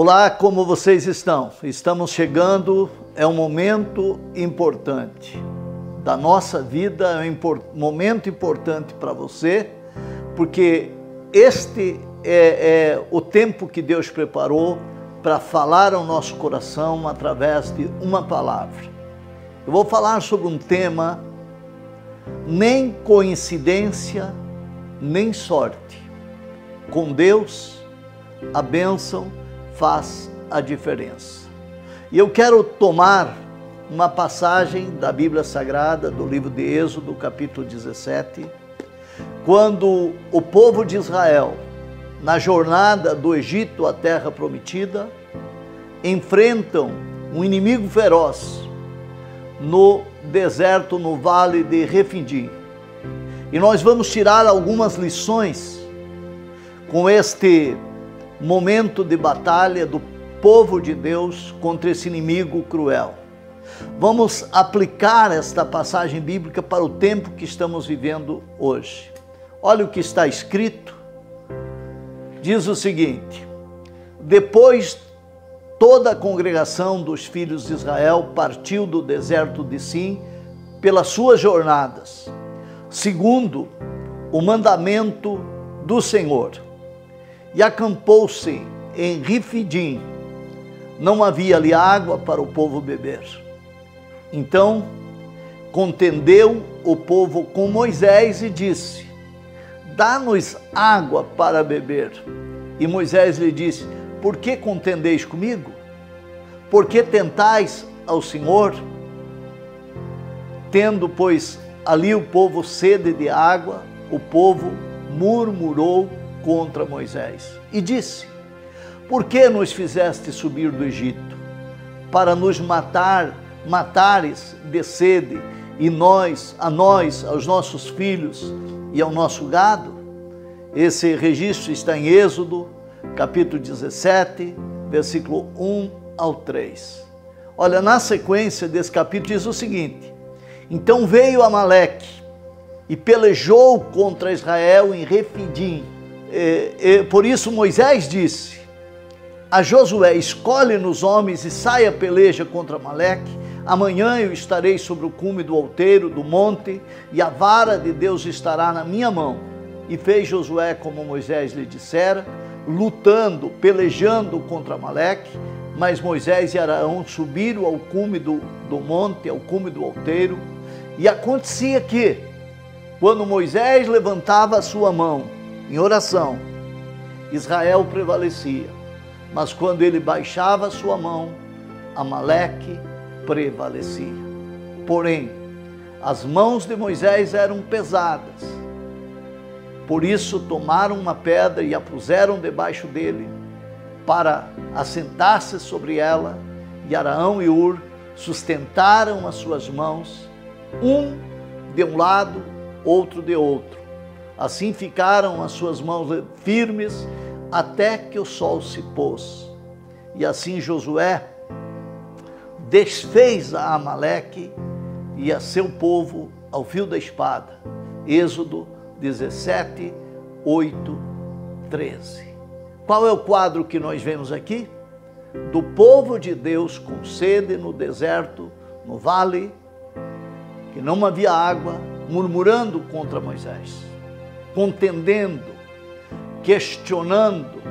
Olá, como vocês estão? Estamos chegando, é um momento importante da nossa vida, é um momento importante para você, porque este é o tempo que Deus preparou para falar ao nosso coração através de uma palavra. Eu vou falar sobre um tema, nem coincidência, nem sorte. Com Deus, a bênção faz a diferença. E eu quero tomar uma passagem da Bíblia Sagrada, do livro de Êxodo, capítulo 17, quando o povo de Israel, na jornada do Egito à Terra Prometida, enfrentam um inimigo feroz no deserto, no vale de Refidim. E nós vamos tirar algumas lições com este momento de batalha do povo de Deus contra esse inimigo cruel. Vamos aplicar esta passagem bíblica para o tempo que estamos vivendo hoje. Olha o que está escrito. Diz o seguinte: depois toda a congregação dos filhos de Israel partiu do deserto de Sim pelas suas jornadas, segundo o mandamento do Senhor, e acampou-se em Refidim. Não havia ali água para o povo beber. Então contendeu o povo com Moisés e disse: dá-nos água para beber. E Moisés lhe disse: por que contendeis comigo? Por que tentais ao Senhor? Tendo, pois, ali o povo sede de água, o povo murmurou contra Moisés e disse: por que nos fizeste subir do Egito? Para nos matares de sede, e aos nossos filhos e ao nosso gado? Esse registro está em Êxodo, capítulo 17, versículo 1 ao 3. Olha, na sequência desse capítulo diz o seguinte: então veio Amaleque e pelejou contra Israel em Refidim. Por isso Moisés disse a Josué: escolhe-nos homens e saia a peleja contra Amaleque. Amanhã eu estarei sobre o cume do outeiro do monte, e a vara de Deus estará na minha mão. E fez Josué como Moisés lhe dissera, lutando, pelejando contra Amaleque. Mas Moisés e Arão subiram ao cume do monte, ao cume do outeiro. E acontecia que, quando Moisés levantava a sua mão em oração, Israel prevalecia. Mas quando ele baixava a sua mão, Amaleque prevalecia. Porém, as mãos de Moisés eram pesadas. Por isso tomaram uma pedra e a puseram debaixo dele, para assentar-se sobre ela, e Arão e Hur sustentaram as suas mãos, um de um lado, outro de outro. Assim ficaram as suas mãos firmes até que o sol se pôs. E assim Josué desfez a Amaleque e a seu povo ao fio da espada. Êxodo 17, 8, 13. Qual é o quadro que nós vemos aqui? Do povo de Deus com sede no deserto, no vale, que não havia água, murmurando contra Moisés, contendendo, questionando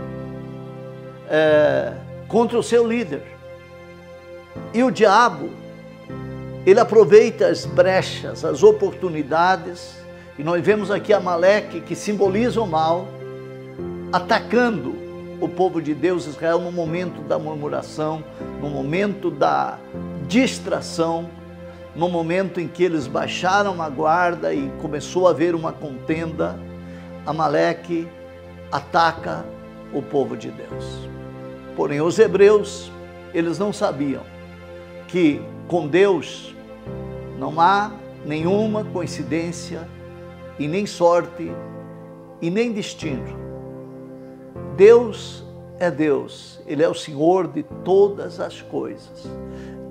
contra o seu líder. E o diabo, ele aproveita as brechas, as oportunidades, e nós vemos aqui Amaleque, que simboliza o mal, atacando o povo de Deus, Israel, no momento da murmuração, no momento da distração, no momento em que eles baixaram a guarda e começou a haver uma contenda. Amaleque ataca o povo de Deus. Porém, os hebreus, eles não sabiam que com Deus não há nenhuma coincidência e nem sorte e nem destino. Deus é Deus, Ele é o Senhor de todas as coisas.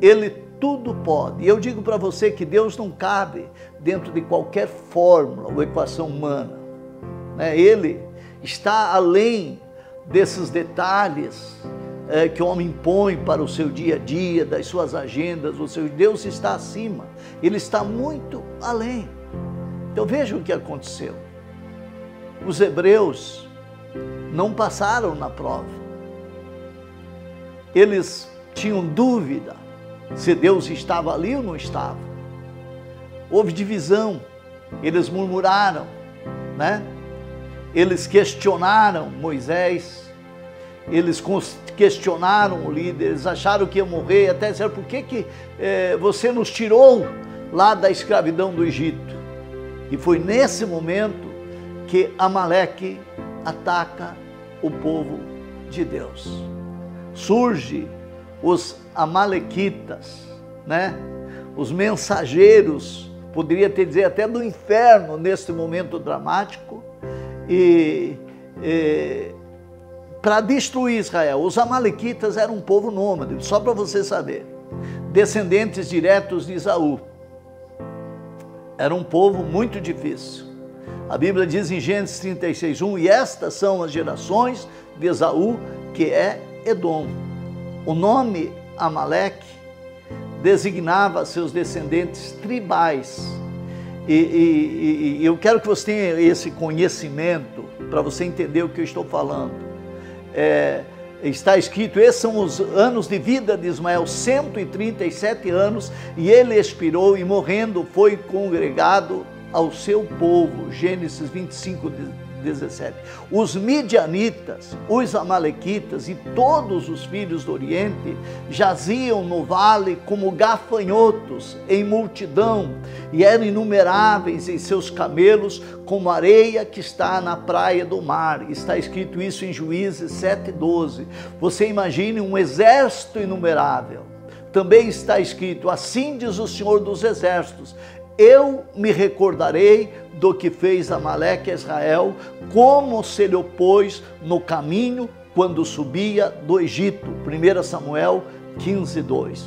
Ele tudo pode. E eu digo para você que Deus não cabe dentro de qualquer fórmula ou equação humana. Ele está além desses detalhes que o homem põe para o seu dia a dia, das suas agendas, o seu Deus está acima, Ele está muito além. Então veja o que aconteceu. Os hebreus não passaram na prova. Eles tinham dúvida se Deus estava ali ou não estava. Houve divisão, eles murmuraram, né? Eles questionaram Moisés, eles questionaram o líder, eles acharam que ia morrer, até disseram, por que você nos tirou lá da escravidão do Egito? E foi nesse momento que Amaleque ataca o povo de Deus. Surge os amalequitas, né? Os mensageiros, poderia ter dizer até do inferno nesse momento dramático, para destruir Israel. Os amalequitas eram um povo nômade, só para você saber, descendentes diretos de Esaú. Era um povo muito difícil. A Bíblia diz em Gênesis 36:1, e estas são as gerações de Esaú, que é Edom. O nome Amaleque designava seus descendentes tribais. E eu quero que você tenha esse conhecimento para você entender o que eu estou falando. Está escrito, esses são os anos de vida de Ismael, 137 anos, e ele expirou e morrendo foi congregado ao seu povo. Gênesis 25:17. Os midianitas, os amalequitas e todos os filhos do Oriente jaziam no vale como gafanhotos em multidão e eram inumeráveis em seus camelos como areia que está na praia do mar. Está escrito isso em Juízes 7:12. Você imagine um exército inumerável. Também está escrito, assim diz o Senhor dos Exércitos, eu me recordarei do que fez Amaleque a Israel, como se lhe opôs no caminho quando subia do Egito. 1 Samuel 15:2.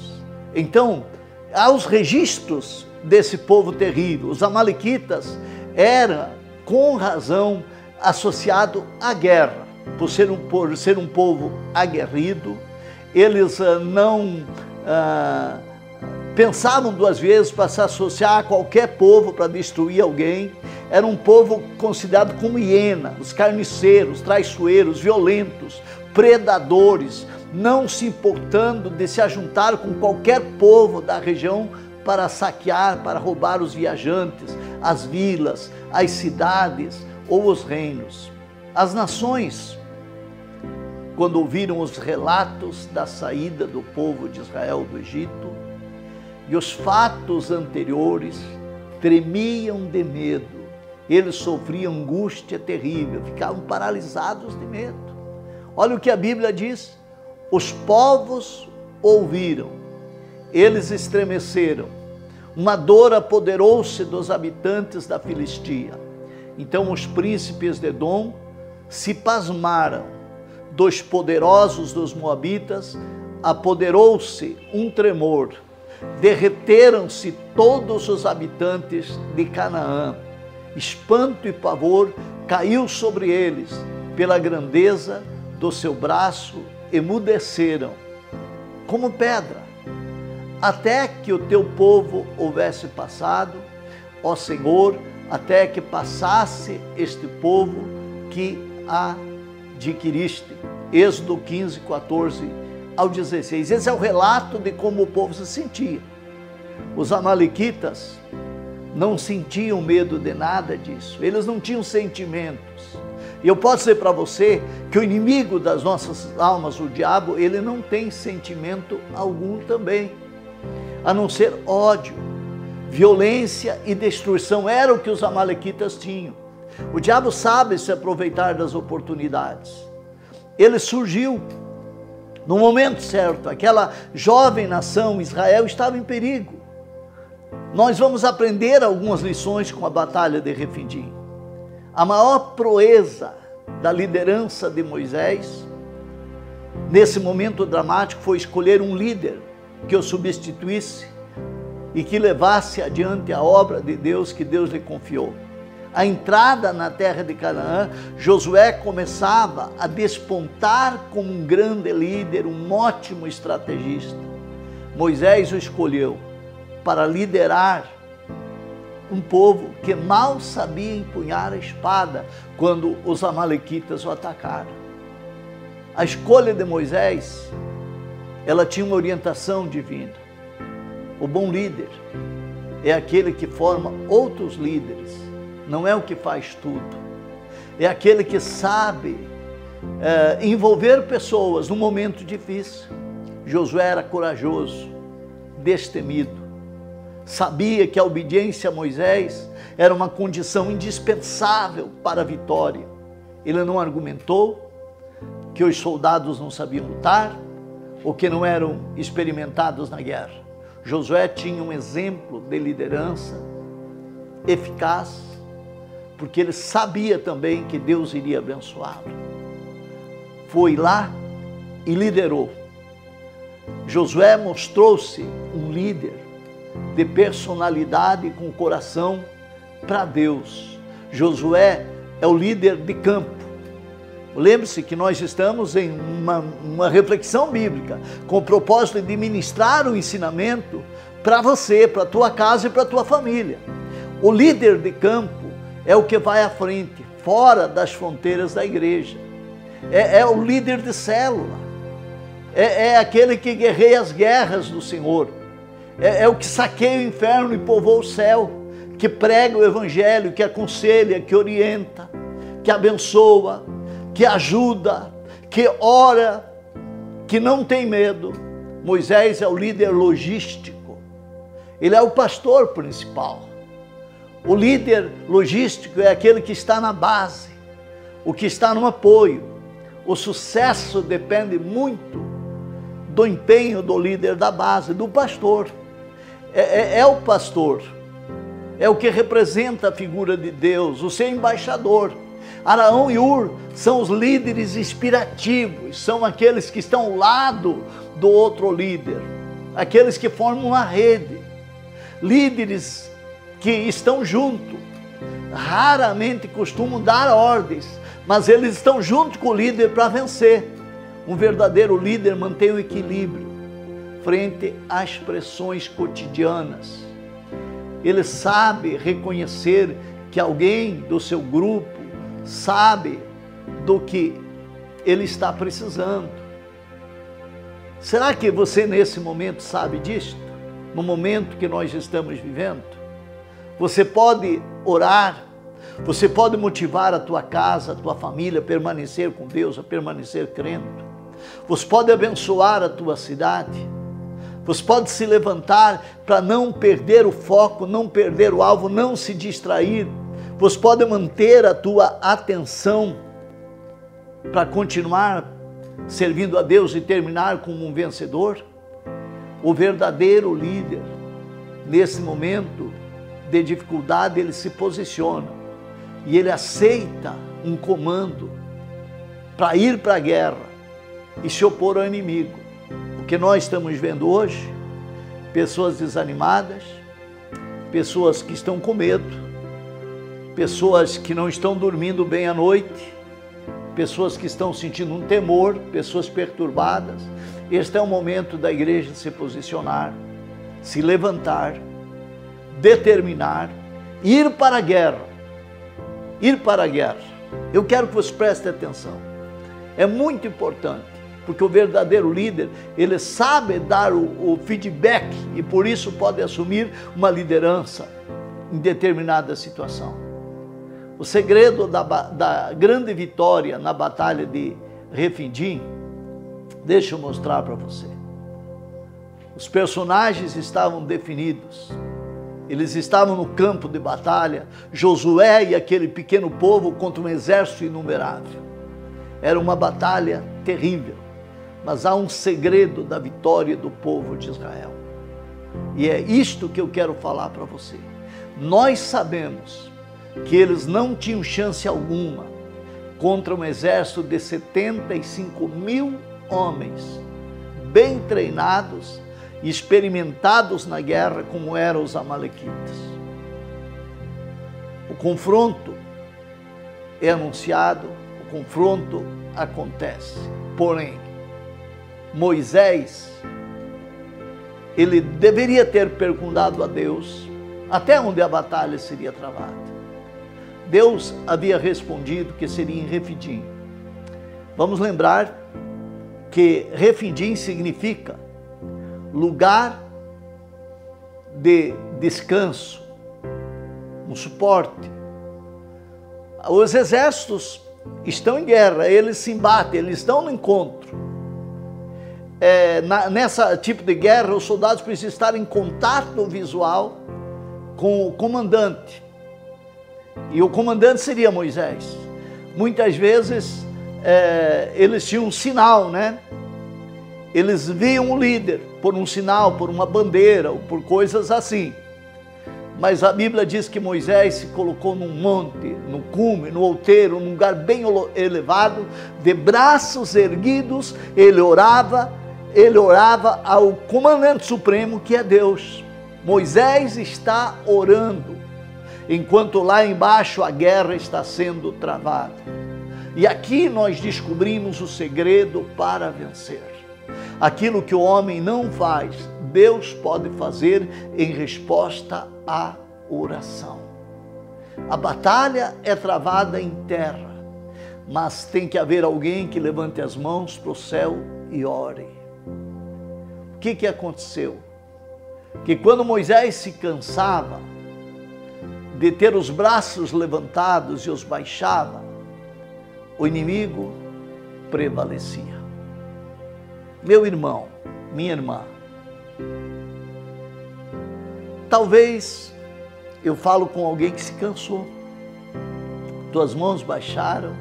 Então, há os registros desse povo terrível. Os amalequitas eram, com razão, associados à guerra. Por ser um povo aguerrido, eles não pensavam duas vezes para se associar a qualquer povo para destruir alguém. Era um povo considerado como hiena, os carniceiros, traiçoeiros, violentos, predadores, não se importando de se ajuntar com qualquer povo da região para saquear, para roubar os viajantes, as vilas, as cidades ou os reinos. As nações, quando ouviram os relatos da saída do povo de Israel do Egito e os fatos anteriores, tremiam de medo. Eles sofriam angústia terrível, ficavam paralisados de medo. Olha o que a Bíblia diz: os povos ouviram, eles estremeceram, uma dor apoderou-se dos habitantes da Filistia. Então os príncipes de Edom se pasmaram, dos poderosos dos moabitas apoderou-se um tremor, derreteram-se todos os habitantes de Canaã. Espanto e pavor caiu sobre eles, pela grandeza do seu braço emudeceram, como pedra, até que o teu povo houvesse passado, ó Senhor, até que passasse este povo que adquiriste. Êxodo 15:14-16. Esse é o relato de como o povo se sentia. Os amalequitas não sentiam medo de nada disso, eles não tinham sentimentos. E eu posso dizer para você que o inimigo das nossas almas, o diabo, ele não tem sentimento algum também, a não ser ódio, violência e destruição. Era o que os amalequitas tinham. O diabo sabe se aproveitar das oportunidades. Ele surgiu no momento certo. Aquela jovem nação, Israel, estava em perigo. Nós vamos aprender algumas lições com a batalha de Refidim. A maior proeza da liderança de Moisés, nesse momento dramático, foi escolher um líder que o substituísse e que levasse adiante a obra de Deus que Deus lhe confiou. a entrada na terra de Canaã, Josué começava a despontar como um grande líder, um ótimo estrategista. Moisés o escolheu para liderar um povo que mal sabia empunhar a espada quando os amalequitas o atacaram. A escolha de Moisés, ela tinha uma orientação divina. O bom líder é aquele que forma outros líderes, não é o que faz tudo. É aquele que sabe envolver pessoas num momento difícil. Josué era corajoso, destemido. Sabia que a obediência a Moisés era uma condição indispensável para a vitória. Ele não argumentou que os soldados não sabiam lutar ou que não eram experimentados na guerra. Josué tinha um exemplo de liderança eficaz, porque ele sabia também que Deus iria abençoá-lo. Foi lá e liderou. Josué mostrou-se um líder de personalidade com coração para Deus. Josué é o líder de campo. Lembre-se que nós estamos em uma reflexão bíblica com o propósito de ministrar o ensinamento para você, para a tua casa e para a tua família. O líder de campo é o que vai à frente, fora das fronteiras da igreja. É o líder de célula. É aquele que guerreia as guerras do Senhor. É o que saqueia o inferno e povoa o céu, que prega o evangelho, que aconselha, que orienta, que abençoa, que ajuda, que ora, que não tem medo. Moisés é o líder logístico. Ele é o pastor principal. O líder logístico é aquele que está na base, o que está no apoio. O sucesso depende muito do empenho do líder da base, do pastor. É o pastor, é o que representa a figura de Deus, o seu embaixador. Araão e Ur são os líderes inspirativos, são aqueles que estão ao lado do outro líder, aqueles que formam uma rede, líderes que estão juntos, raramente costumam dar ordens, mas eles estão junto com o líder para vencer. Um verdadeiro líder mantém o equilíbrio frente às pressões cotidianas. Ele sabe reconhecer que alguém do seu grupo sabe do que ele está precisando. Será que você nesse momento sabe disto? No momento que nós estamos vivendo? Você pode orar, você pode motivar a tua casa, a tua família a permanecer com Deus, a permanecer crendo. Você pode abençoar a tua cidade. Você pode se levantar para não perder o foco, não perder o alvo, não se distrair. Você pode manter a tua atenção para continuar servindo a Deus e terminar como um vencedor. O verdadeiro líder, nesse momento de dificuldade, ele se posiciona e ele aceita um comando para ir para a guerra e se opor ao inimigo. O que nós estamos vendo hoje, pessoas desanimadas, pessoas que estão com medo, pessoas que não estão dormindo bem à noite, pessoas que estão sentindo um temor, pessoas perturbadas. Este é o momento da igreja se posicionar, se levantar, determinar, ir para a guerra. Ir para a guerra. Eu quero que você preste atenção. É muito importante, porque o verdadeiro líder, ele sabe dar o feedback e por isso pode assumir uma liderança em determinada situação. O segredo da grande vitória na batalha de Refidim, deixa eu mostrar para você. Os personagens estavam definidos, eles estavam no campo de batalha, Josué e aquele pequeno povo contra um exército inumerável. Era uma batalha terrível, mas há um segredo da vitória do povo de Israel. E é isto que eu quero falar para você. Nós sabemos que eles não tinham chance alguma contra um exército de 75.000 homens, bem treinados e experimentados na guerra como eram os amalequitas. O confronto é anunciado, o confronto acontece. Porém, Moisés, ele deveria ter perguntado a Deus até onde a batalha seria travada. Deus havia respondido que seria em Refidim. Vamos lembrar que Refidim significa lugar de descanso, um suporte. Os exércitos estão em guerra, eles se embatem, eles estão no encontro. Nessa tipo de guerra, os soldados precisam estar em contato visual com o comandante. E o comandante seria Moisés. Muitas vezes eles tinham um sinal, né? Eles viam o líder por um sinal, por uma bandeira ou por coisas assim. Mas a Bíblia diz que Moisés se colocou num monte, no cume, no outeiro, num lugar bem elevado, de braços erguidos, ele orava ao comandante supremo, que é Deus. Moisés está orando, enquanto lá embaixo a guerra está sendo travada. E aqui nós descobrimos o segredo para vencer. Aquilo que o homem não faz, Deus pode fazer em resposta à oração. A batalha é travada em terra, mas tem que haver alguém que levante as mãos para o céu e ore. O que aconteceu? Que quando Moisés se cansava de ter os braços levantados e os baixava, o inimigo prevalecia. Meu irmão, minha irmã, talvez eu falo com alguém que se cansou. Tuas mãos baixaram,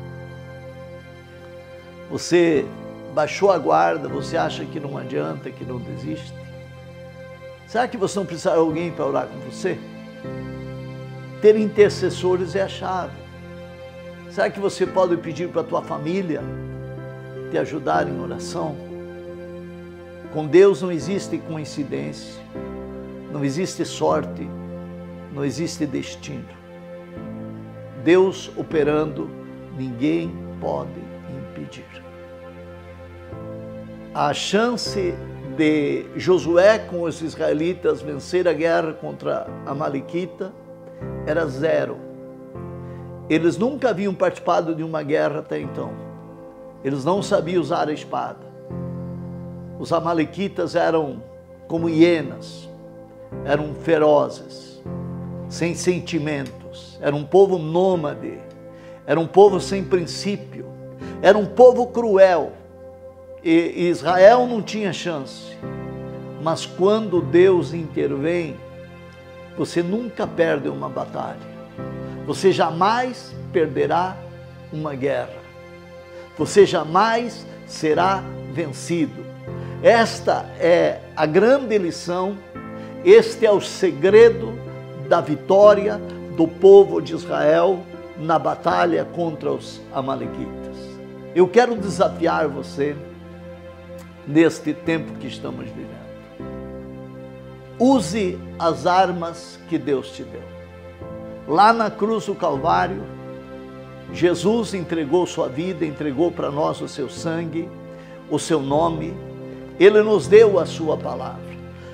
você baixou a guarda, você acha que não adianta, que não desiste. Será que você não precisa de alguém para orar com você? Ter intercessores é a chave. Será que você pode pedir para a tua família te ajudar em oração? Com Deus não existe coincidência, não existe sorte, não existe destino. Deus operando, ninguém pode impedir. A chance de Josué com os israelitas vencer a guerra contra a Amalequita era zero. Eles nunca haviam participado de uma guerra até então. Eles não sabiam usar a espada. Os amalequitas eram como hienas, eram ferozes, sem sentimentos, era um povo nômade, era um povo sem princípio, era um povo cruel, e Israel não tinha chance. Mas quando Deus intervém, você nunca perde uma batalha, você jamais perderá uma guerra, você jamais será vencido. Esta é a grande lição, este é o segredo da vitória do povo de Israel na batalha contra os amalequitas. Eu quero desafiar você neste tempo que estamos vivendo. Use as armas que Deus te deu. Lá na cruz do Calvário, Jesus entregou sua vida, entregou para nós o seu sangue, o seu nome. Ele nos deu a sua palavra.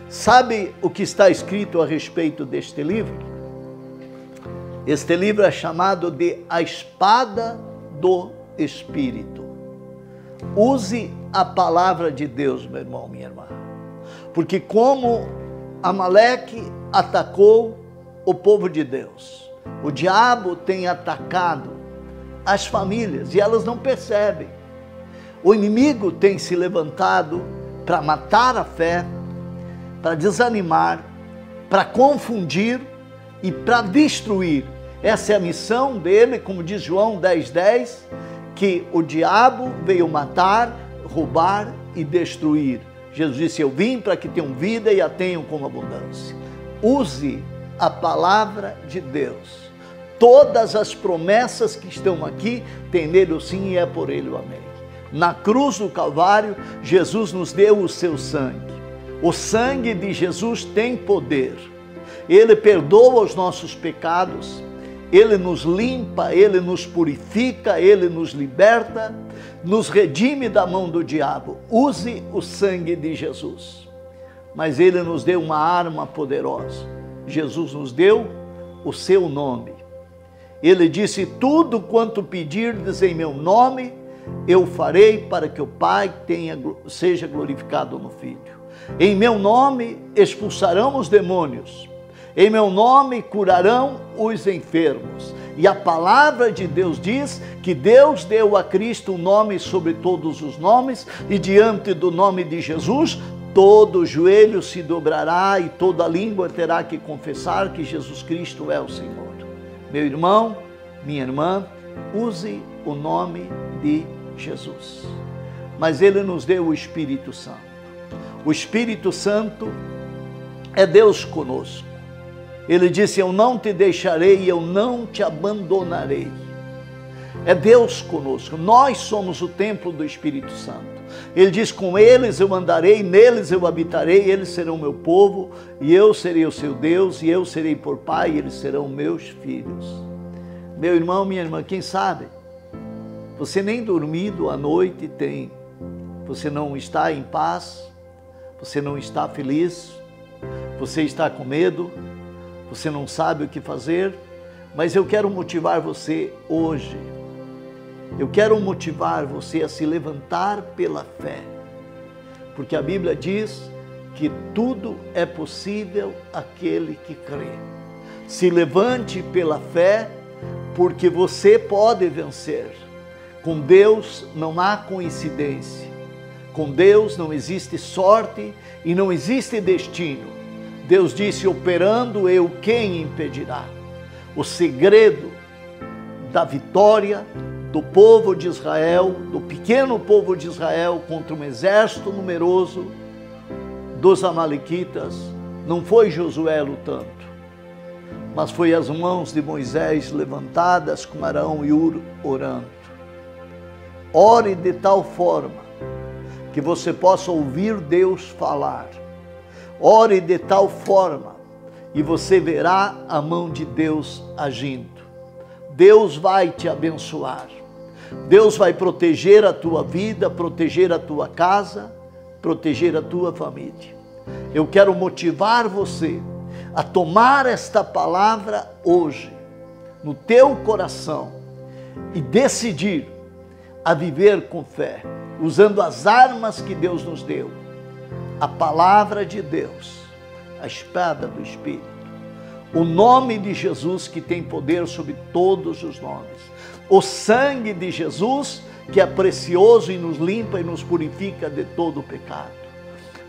Sabe o que está escrito a respeito deste livro? Este livro é chamado de A Espada do Espírito. Use a palavra de Deus, meu irmão, minha irmã. Porque como Amaleque atacou o povo de Deus, o diabo tem atacado as famílias e elas não percebem. O inimigo tem se levantado para matar a fé, para desanimar, para confundir e para destruir. Essa é a missão dele, como diz João 10:10, que o diabo veio matar, roubar e destruir. Jesus disse: eu vim para que tenham vida e a tenham com abundância. Use a palavra de Deus. Todas as promessas que estão aqui, tem nele o sim e é por ele o amém. Na cruz do Calvário, Jesus nos deu o seu sangue. O sangue de Jesus tem poder. Ele perdoa os nossos pecados, Ele nos limpa, Ele nos purifica, Ele nos liberta, nos redime da mão do diabo. Use o sangue de Jesus. Mas Ele nos deu uma arma poderosa. Jesus nos deu o seu nome. Ele disse: tudo quanto pedirdes em meu nome, eu farei para que o Pai seja glorificado no Filho. Em meu nome expulsarão os demônios. Em meu nome curarão os enfermos. E a palavra de Deus diz que Deus deu a Cristo um nome sobre todos os nomes, e diante do nome de Jesus, todo joelho se dobrará e toda língua terá que confessar que Jesus Cristo é o Senhor. Meu irmão, minha irmã, use o nome de Jesus. Mas Ele nos deu o Espírito Santo. O Espírito Santo é Deus conosco. Ele disse: eu não te deixarei, eu não te abandonarei. É Deus conosco, nós somos o templo do Espírito Santo. Ele diz: com eles eu andarei, neles eu habitarei, eles serão meu povo, e eu serei o seu Deus, e eu serei por pai, e eles serão meus filhos. Meu irmão, minha irmã, quem sabe, você nem dormido à noite tem, você não está em paz, você não está feliz, você está com medo, você não sabe o que fazer, mas eu quero motivar você hoje. Eu quero motivar você a se levantar pela fé, porque a Bíblia diz que tudo é possível àquele que crê. Se levante pela fé, porque você pode vencer. Com Deus não há coincidência. Com Deus não existe sorte e não existe destino. Deus disse: operando eu, quem impedirá? O segredo da vitória do povo de Israel, do pequeno povo de Israel contra um exército numeroso dos amalequitas, não foi Josué lutando, mas foi as mãos de Moisés levantadas com Arão e Hur orando. Ore de tal forma que você possa ouvir Deus falar. Ore de tal forma e você verá a mão de Deus agindo. Deus vai te abençoar. Deus vai proteger a tua vida, proteger a tua casa, proteger a tua família. Eu quero motivar você a tomar esta palavra hoje no teu coração e decidir a viver com fé, usando as armas que Deus nos deu. A palavra de Deus, a espada do Espírito, o nome de Jesus que tem poder sobre todos os nomes, o sangue de Jesus que é precioso e nos limpa e nos purifica de todo o pecado.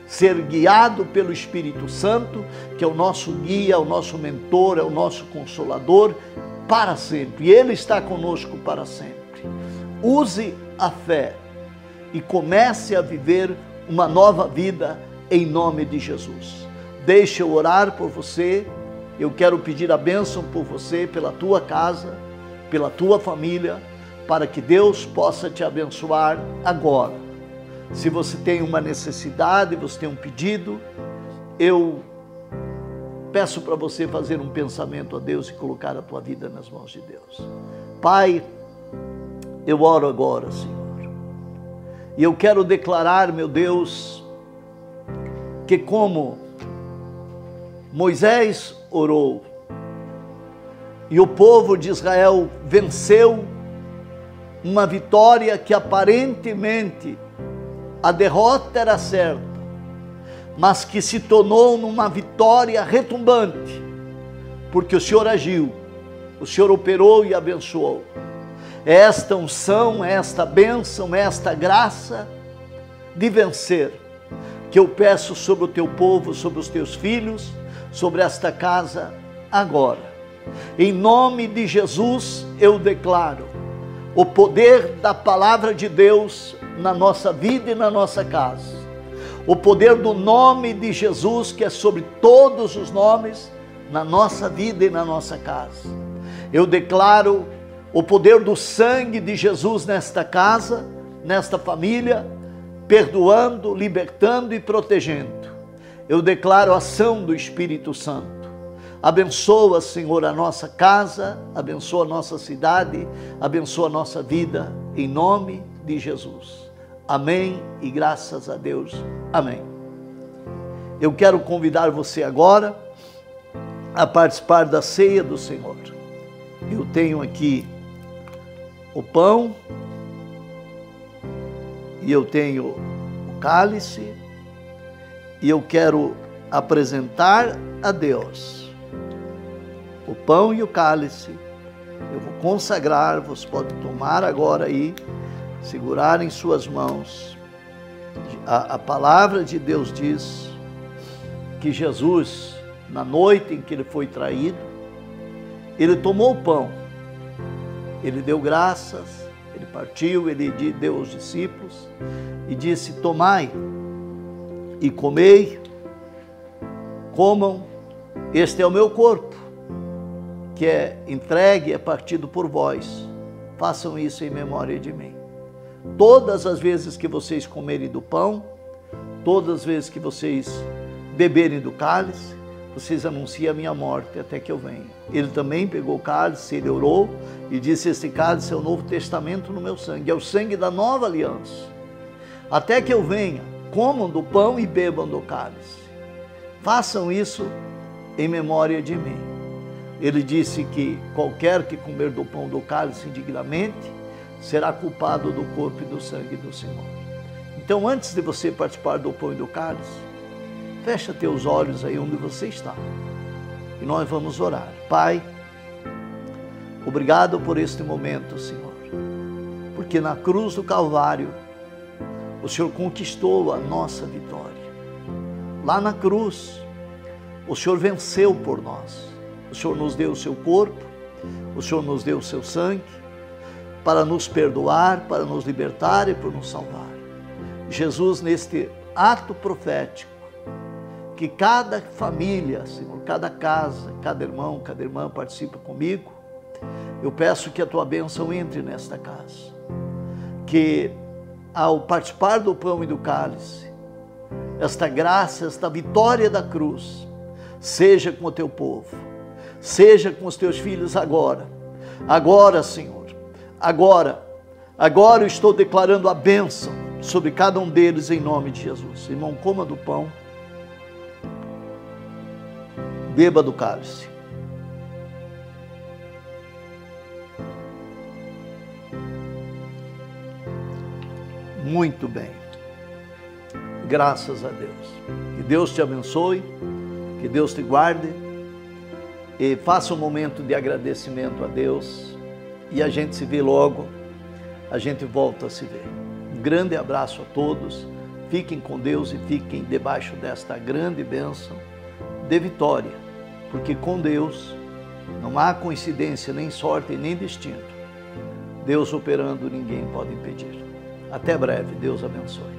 Ser guiado pelo Espírito Santo, que é o nosso guia, o nosso mentor, é o nosso consolador para sempre. E Ele está conosco para sempre. Use a fé e comece a viver uma nova vida em nome de Jesus. Deixe eu orar por você. Eu quero pedir a bênção por você, pela tua casa, pela tua família, para que Deus possa te abençoar agora. Se você tem uma necessidade, você tem um pedido, eu peço para você fazer um pensamento a Deus e colocar a tua vida nas mãos de Deus. Pai, eu oro agora, Senhor, e eu quero declarar, meu Deus, que como Moisés orou e o povo de Israel venceu uma vitória que aparentemente a derrota era certa, mas que se tornou numa vitória retumbante, porque o Senhor agiu, o Senhor operou e abençoou. Esta unção, esta bênção, esta graça de vencer, que eu peço sobre o teu povo, sobre os teus filhos, sobre esta casa agora. Em nome de Jesus eu declaro o poder da palavra de Deus na nossa vida e na nossa casa. O poder do nome de Jesus, que é sobre todos os nomes, na nossa vida e na nossa casa. Eu declaro o poder do sangue de Jesus nesta casa, nesta família, perdoando, libertando e protegendo. Eu declaro a ação do Espírito Santo, Abençoa, Senhor, a nossa casa, abençoa a nossa cidade, abençoa a nossa vida, em nome de Jesus. Amém e graças a Deus. Amém. Eu quero convidar você agora a participar da ceia do Senhor. Eu tenho aqui o pão e eu tenho o cálice e eu quero apresentar a Deus o pão e o cálice. Eu vou consagrar, você pode tomar agora aí, segurar em suas mãos. A palavra de Deus diz que Jesus, na noite em que ele foi traído, ele tomou o pão, ele deu graças, ele partiu, ele deu aos discípulos e disse: tomai e comei, comam, este é o meu corpo, que é entregue, é partido por vós, façam isso em memória de mim. Todas as vezes que vocês comerem do pão, todas as vezes que vocês beberem do cálice, vocês anunciam a minha morte até que eu venha. Ele também pegou o cálice, ele orou e disse: este cálice é o novo testamento no meu sangue, é o sangue da nova aliança. Até que eu venha, comam do pão e bebam do cálice. Façam isso em memória de mim. Ele disse que qualquer que comer do pão do cálice indignamente será culpado do corpo e do sangue do Senhor. Então, antes de você participar do pão e do cálice, fecha teus olhos aí onde você está e nós vamos orar. Pai, obrigado por este momento, Senhor, porque na cruz do Calvário o Senhor conquistou a nossa vitória. Lá na cruz o Senhor venceu por nós. O Senhor nos deu o seu corpo, o Senhor nos deu o seu sangue para nos perdoar, para nos libertar e por nos salvar. Jesus, neste ato profético, que cada família, Senhor, cada casa, cada irmão, cada irmã participa comigo, eu peço que a tua bênção entre nesta casa. Que ao participar do pão e do cálice, esta graça, esta vitória da cruz, seja com o teu povo, seja com os teus filhos agora. Agora, Senhor, agora eu estou declarando a bênção sobre cada um deles em nome de Jesus. Irmão, coma do pão, beba do cálice. Muito bem. Graças a Deus. Que Deus te abençoe, que Deus te guarde e faça um momento de agradecimento a Deus e a gente se vê logo, a gente volta a se ver. Um grande abraço a todos, fiquem com Deus e fiquem debaixo desta grande bênção de vitória, porque com Deus não há coincidência, nem sorte, nem destino. Deus operando, ninguém pode impedir. Até breve, Deus abençoe.